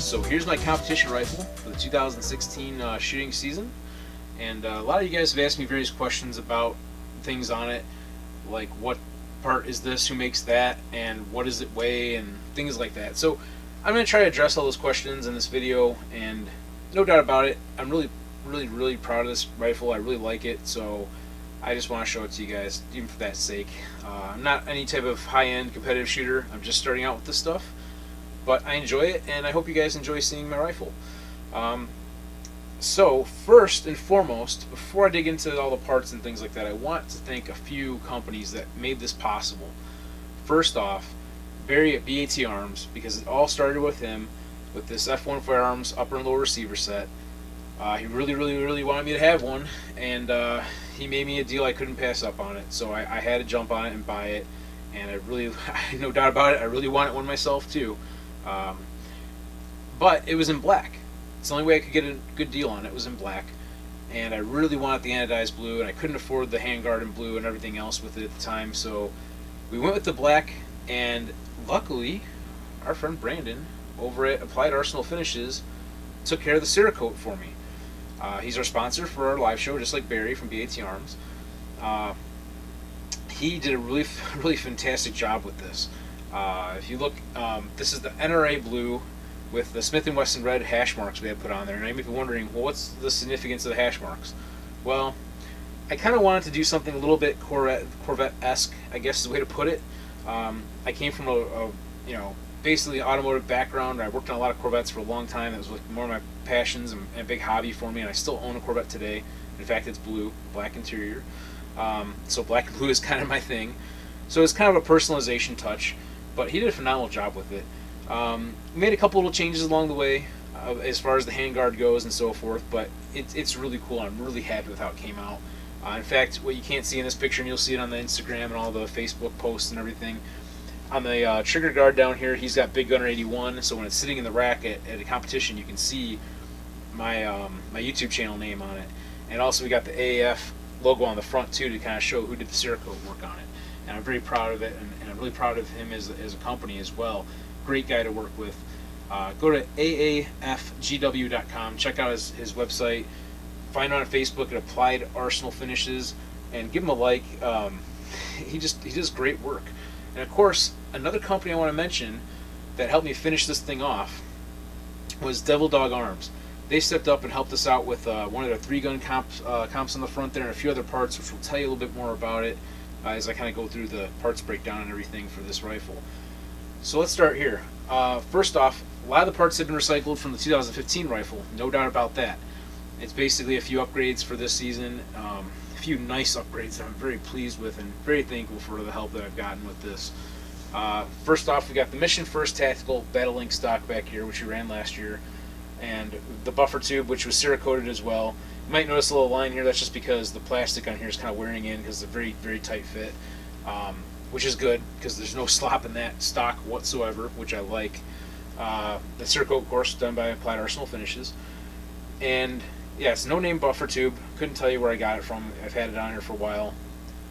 So here's my competition rifle for the 2016 shooting season, and a lot of you guys have asked me various questions about things on it, like what part is this, who makes that, and what does it weigh, and things like that. So I'm going to try to address all those questions in this video, and no doubt about it, I'm really proud of this rifle. I really like it, so I just want to show it to you guys, even for that sake. I'm not any type of high-end competitive shooter. I'm just starting out with this stuff. But I enjoy it, and I hope you guys enjoy seeing my rifle. So first and foremost, before I dig into all the parts and things like that, I want to thank a few companies that made this possible. First off, Barry at BAT Arms, because it all started with him, with this F-1 Firearms upper and lower receiver set. He really wanted me to have one, and he made me a deal I couldn't pass up on it. So I had to jump on it and buy it, and no doubt about it, I really wanted one myself too. But it was in black. It's the only way I could get a good deal on it, was in black, and I really wanted the anodized blue, and I couldn't afford the Handguard in blue and everything else with it at the time, so we went with the black, and luckily our friend Brandon over at Applied Arsenal Finishes took care of the Cerakote for me. He's our sponsor for our live show, just like Barry from BAT Arms. He did a really fantastic job with this. If you look, this is the NRA blue with the Smith & Wesson red hash marks we had put on there, and I may be wondering, well, what's significance of the hash marks? Well, I kind of wanted to do something a little bit Corvette-esque, I guess is the way to put it. I came from a basically automotive background. I worked on a lot of Corvettes for a long time. It was like more of my passions and a big hobby for me, and I still own a Corvette today. In fact, it's blue, black interior. So black and blue is kind of my thing. So it's kind of a personalization touch, but he did a phenomenal job with it. Made a couple little changes along the way as far as the handguard goes and so forth, but it's really cool. I'm really happy with how it came out. In fact, what you can't see in this picture, and you'll see it on the Instagram and all the Facebook posts and everything, on the trigger guard down here, he's got Big Gunner 81, so when it's sitting in the rack at a competition, you can see my my YouTube channel name on it. And also we got the AAF logo on the front too, to kind of show who did the Cerakote work on it. And I'm very proud of it, and I'm really proud of him as a company as well. Great guy to work with. Go to aafgw.com, check out his website, find him on Facebook at Applied Arsenal Finishes, and give him a like. He does great work. And of course, another company I want to mention that helped me finish this thing off was Devil Dog Arms. They stepped up and helped us out with one of their 3-gun comps on the front there, and a few other parts, which will tell you a little bit more about it as I kind of go through the parts breakdown and everything for this rifle. So let's start here. First off, a lot of the parts have been recycled from the 2015 rifle, no doubt about that. It's basically a few upgrades for this season, a few nice upgrades that I'm very pleased with and very thankful for the help that I've gotten with this. First off, we got the Mission First Tactical Battle Link stock back here, which we ran last year, and the buffer tube, which was Cerakoted as well. You might notice a little line here. That's just because the plastic on here is kind of wearing in because it's a very tight fit, which is good because there's no slop in that stock whatsoever, which I like. The Cerakote, of course, done by Applied Arsenal Finishes, and yeah, it's no name buffer tube. Couldn't tell you where I got it from. I've had it on here for a while,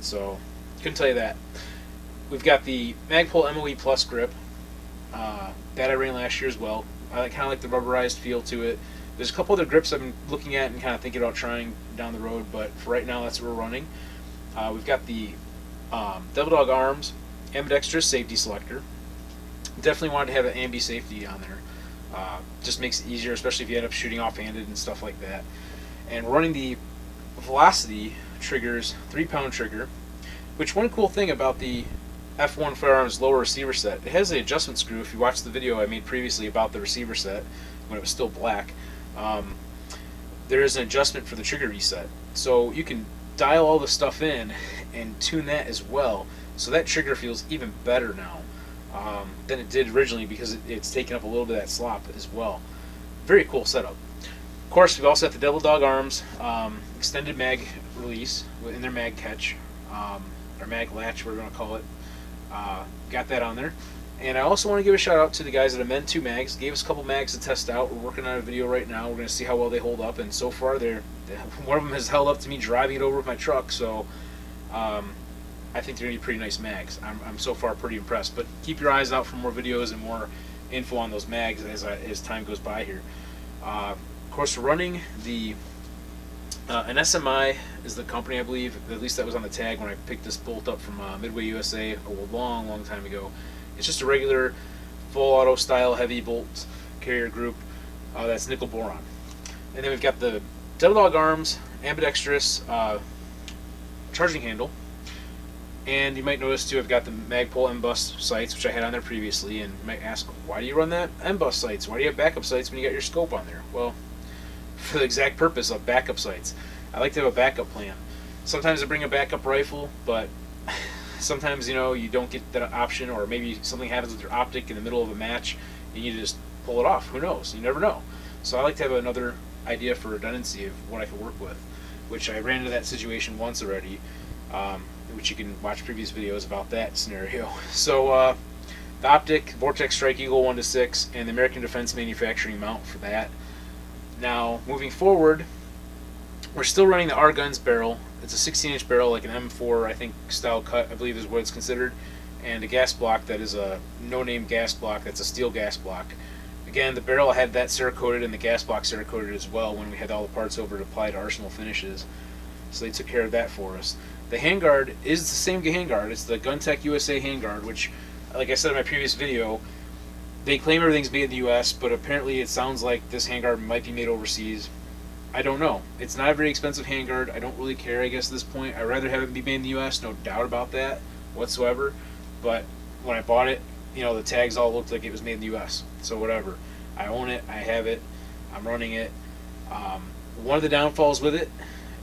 so couldn't tell you that. We've got the Magpul MOE Plus grip that I ran last year as well. I kind of like the rubberized feel to it. There's a couple other grips I've been looking at and kind of thinking about trying down the road, but for right now, that's what we're running. We've got the Devil Dog Arms ambidextrous safety selector. Definitely wanted to have an ambi safety on there. Just makes it easier, especially if you end up shooting offhanded and stuff like that. And we're running the Velocity triggers, 3-pound trigger, which one cool thing about the F-1 Firearms lower receiver set, it has the adjustment screw. If you watch the video I made previously about the receiver set, when it was still black, there is an adjustment for the trigger reset. So you can dial all the stuff in and tune that as well. So that trigger feels even better now than it did originally, because it's taken up a little bit of that slop as well. Very cool setup. Of course, we've also got the Devil Dog Arms extended mag release in their mag catch, or mag latch, we're going to call it. Got that on there. And I also want to give a shout out to the guys at Amend 2 Mags. Gave us a couple mags to test out. We're working on a video right now. We're going to see how well they hold up. And so far, one of them has held up to me driving it over with my truck. So I think they're going to be pretty nice mags. I'm so far pretty impressed. But keep your eyes out for more videos and more info on those mags as time goes by here. Of course, we're running the an SMI is the company, I believe. At least that was on the tag when I picked this bolt up from Midway USA a long time ago. It's just a regular full auto style heavy bolt carrier group that's nickel boron. And then we've got the Devil Dog Arms ambidextrous charging handle. And you might notice too, I've got the Magpul M-Bus sights, which I had on there previously. And you might ask, why do you run that M-Bus sights? Why do you have backup sights when you got your scope on there? Well, for the exact purpose of backup sights. I like to have a backup plan. Sometimes I bring a backup rifle, but sometimes, you know, you don't get that option, or maybe something happens with your optic in the middle of a match and you need to just pull it off. Who knows? You never know. So I like to have another idea for redundancy of what I can work with, which I ran into that situation once already, which you can watch previous videos about that scenario. So the optic, Vortex Strike Eagle 1-6, and the American Defense Manufacturing mount for that. Now, moving forward, we're still running the R-Guns barrel. It's a 16-inch barrel, like an M4, I think, style cut, I believe is what it's considered. And a gas block that is a no-name gas block. That's a steel gas block. Again, the barrel had that Cerakoted and the gas block Cerakoted as well when we had all the parts over to apply to Arsenal finishes. So they took care of that for us. The Handguard is the same Handguard. It's the GunTech USA Handguard, which, like I said in my previous video, they claim everything's made in the U.S., but apparently it sounds like this handguard might be made overseas. I don't know. It's not a very expensive handguard. I don't really care, I guess, at this point. I'd rather have it be made in the U.S., no doubt about that whatsoever. But when I bought it, you know, the tags all looked like it was made in the U.S. So whatever. I own it. I have it. I'm running it. One of the downfalls with it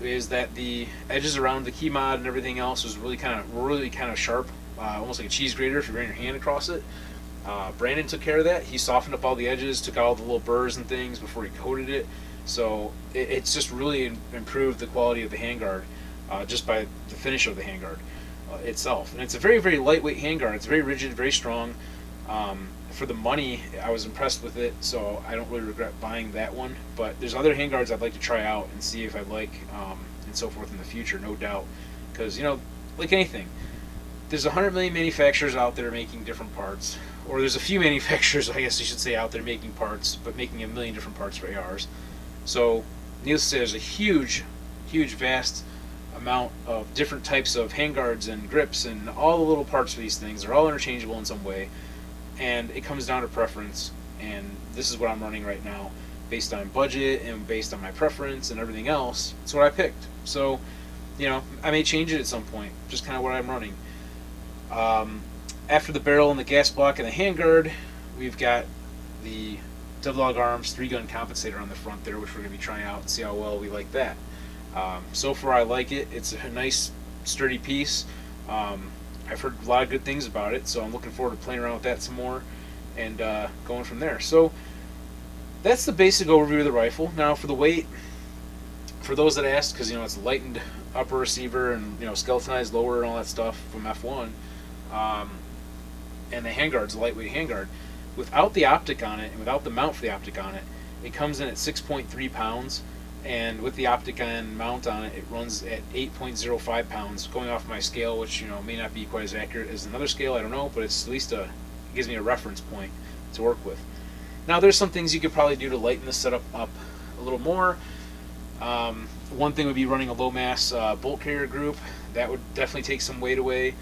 is that the edges around the key mod and everything else was really kind of sharp, almost like a cheese grater if you ran your hand across it. Brandon took care of that. He softened up all the edges, took out all the little burrs and things before he coated it. So it's just really improved the quality of the handguard just by the finish of the handguard itself. And it's a very lightweight handguard. It's very rigid, very strong. For the money, I was impressed with it, so I don't really regret buying that one. But there's other handguards I'd like to try out and see if I like, and so forth in the future, no doubt. Because, you know, like anything, there's 100 million manufacturers out there making different parts. Or there's a few manufacturers, I guess you should say, out there making parts, but making a million different parts for ARs. So, needless to say, there's a huge, vast amount of different types of handguards and grips and all the little parts for these things. They're all interchangeable in some way, and it comes down to preference. And this is what I'm running right now, based on budget and based on my preference and everything else. It's what I picked. So, you know, I may change it at some point. Just kind of what I'm running. After the barrel and the gas block and the handguard, we've got the Devil Dog Arms 3-gun compensator on the front there, which we're going to be trying out and see how well we like that. So far I like it. It's a nice sturdy piece. I've heard a lot of good things about it, so I'm looking forward to playing around with that some more and going from there. So that's the basic overview of the rifle. Now for the weight, for those that asked, because you know it's a lightened upper receiver and you know skeletonized lower and all that stuff from F-1, and the handguard's a lightweight handguard. Without the optic on it and without the mount for the optic on it, it comes in at 6.3 pounds, and with the optic and mount on it, it runs at 8.05 pounds. Going off my scale, which you know may not be quite as accurate as another scale, I don't know, but it's at least it gives me a reference point to work with. Now there's some things you could probably do to lighten the setup up a little more. One thing would be running a low mass bolt carrier group. That would definitely take some weight away.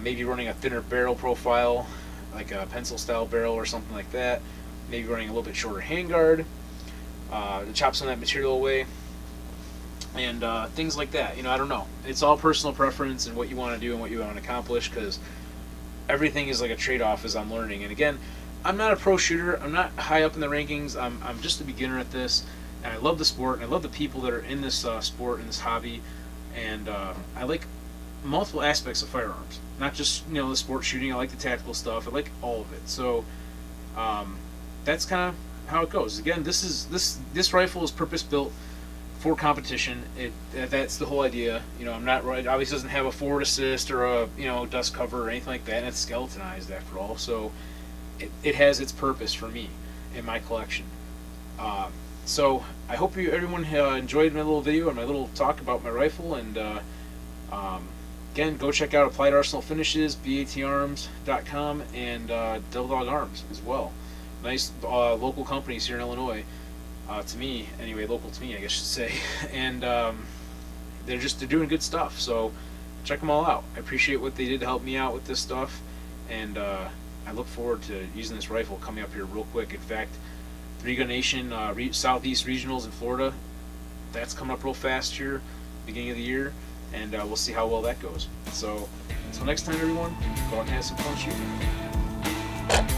Maybe running a thinner barrel profile, like a pencil style barrel or something like that. Maybe running a little bit shorter handguard to chop some of that material away, and things like that. You know, I don't know. It's all personal preference and what you want to do and what you want to accomplish, because everything is like a trade-off as I'm learning. And again, I'm not a pro shooter. I'm not high up in the rankings. I'm just a beginner at this, and I love the sport, and I love the people that are in this sport and this hobby, and I like multiple aspects of firearms, not just the sport shooting. I like the tactical stuff. I like all of it. So that's kind of how it goes. Again, this rifle is purpose built for competition. That's the whole idea. I'm not right. Obviously, doesn't have a forward assist or a dust cover or anything like that. And it's skeletonized after all, so it has its purpose for me in my collection. So I hope everyone enjoyed my little video and my little talk about my rifle. And again, go check out Applied Arsenal Finishes, batarms.com, and Devil Dog Arms as well. Nice local companies here in Illinois. To me, anyway, local to me, I guess I should say, and they're doing good stuff. So check them all out. I appreciate what they did to help me out with this stuff, and I look forward to using this rifle coming up here real quick. In fact, 3-Gun Nation Southeast Regionals in Florida, that's coming up real fast here, beginning of the year, and we'll see how well that goes. So until next time, everyone, go out and have some fun shooting.